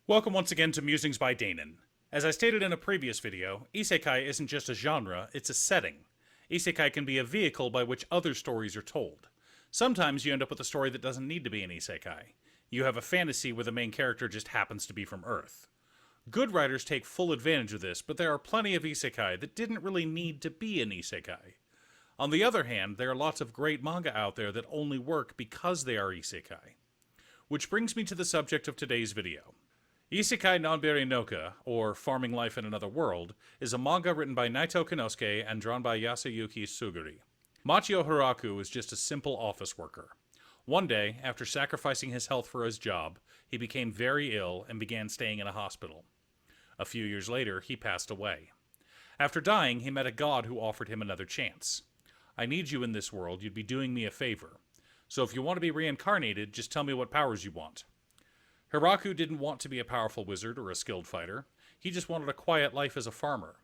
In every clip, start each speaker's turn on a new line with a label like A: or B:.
A: Welcome once again to Musings by Danon. As I stated in a previous video, Isekai isn't just a genre, it's a setting. Isekai can be a vehicle by which other stories are told. Sometimes you end up with a story that doesn't need to be an Isekai. You have a fantasy where the main character just happens to be from Earth. Good writers take full advantage of this, but there are plenty of Isekai that didn't really need to be an Isekai. On the other hand, there are lots of great manga out there that only work because they are Isekai. Which brings me to the subject of today's video. Isekai Nanbere Noka, or Farming Life in Another World, is a manga written by Naito Konosuke and drawn by Yasuyuki Suguri. Machio Hiraku is just a simple office worker. One day, after sacrificing his health for his job, he became very ill and began staying in a hospital. A few years later, he passed away. After dying, he met a god who offered him another chance. I need you in this world, you'd be doing me a favor. So if you want to be reincarnated, just tell me what powers you want. Hiraku didn't want to be a powerful wizard or a skilled fighter. He just wanted a quiet life as a farmer.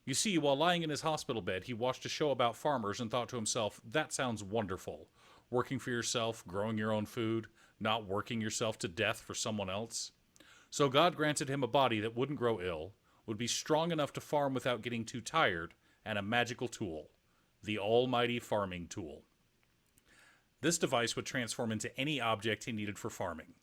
A: You see, while lying in his hospital bed, he watched a show about farmers and thought to himself, that sounds wonderful. Working for yourself, growing your own food, not working yourself to death for someone else. So God granted him a body that wouldn't grow ill, would be strong enough to farm without getting too tired, and a magical tool. The almighty farming tool. This device would transform into any object he needed for farming.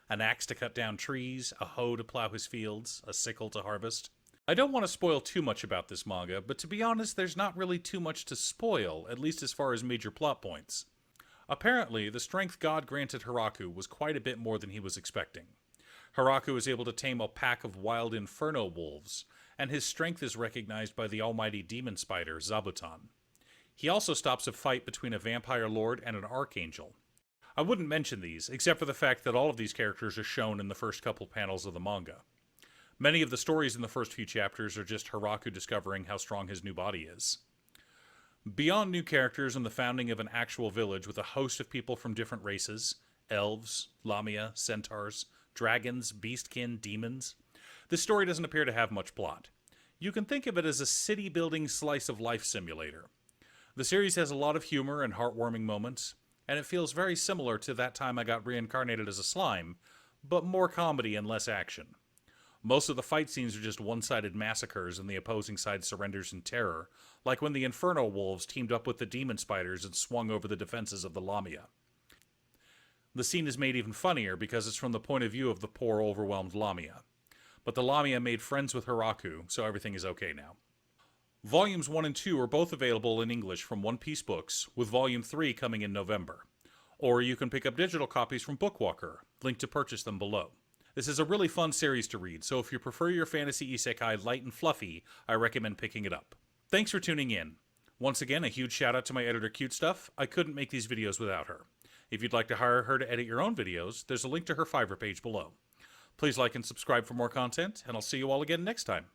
A: An axe to cut down trees, a hoe to plow his fields, a sickle to harvest. I don't want to spoil too much about this manga, but to be honest, there's not really too much to spoil, at least as far as major plot points. Apparently, the strength God granted Hiraku was quite a bit more than he was expecting. Hiraku is able to tame a pack of wild inferno wolves, and his strength is recognized by the almighty demon spider, Zabuton. He also stops a fight between a vampire lord and an archangel. I wouldn't mention these, except for the fact that all of these characters are shown in the first couple panels of the manga. Many of the stories in the first few chapters are just Hiraku discovering how strong his new body is. Beyond new characters and the founding of an actual village with a host of people from different races, elves, lamia, centaurs, dragons, beastkin, demons, this story doesn't appear to have much plot. You can think of it as a city-building slice-of-life simulator. The series has a lot of humor and heartwarming moments, and it feels very similar to That Time I Got Reincarnated as a Slime, but more comedy and less action. Most of the fight scenes are just one-sided massacres and the opposing side surrenders in terror, like when the Inferno Wolves teamed up with the Demon Spiders and swung over the defenses of the Lamia. The scene is made even funnier because it's from the point of view of the poor, overwhelmed Lamia. But the Lamia made friends with Hiraku, so everything is okay now. Volumes 1 and 2 are both available in English from One Piece Books, with Volume 3 coming in November. Or you can pick up digital copies from Bookwalker, link to purchase them below. This is a really fun series to read, so if you prefer your fantasy isekai light and fluffy, I recommend picking it up. Thanks for tuning in. Once again, a huge shout out to my editor Cute Stuff. I couldn't make these videos without her. If you'd like to hire her to edit your own videos, there's a link to her Fiverr page below. Please like and subscribe for more content, and I'll see you all again next time.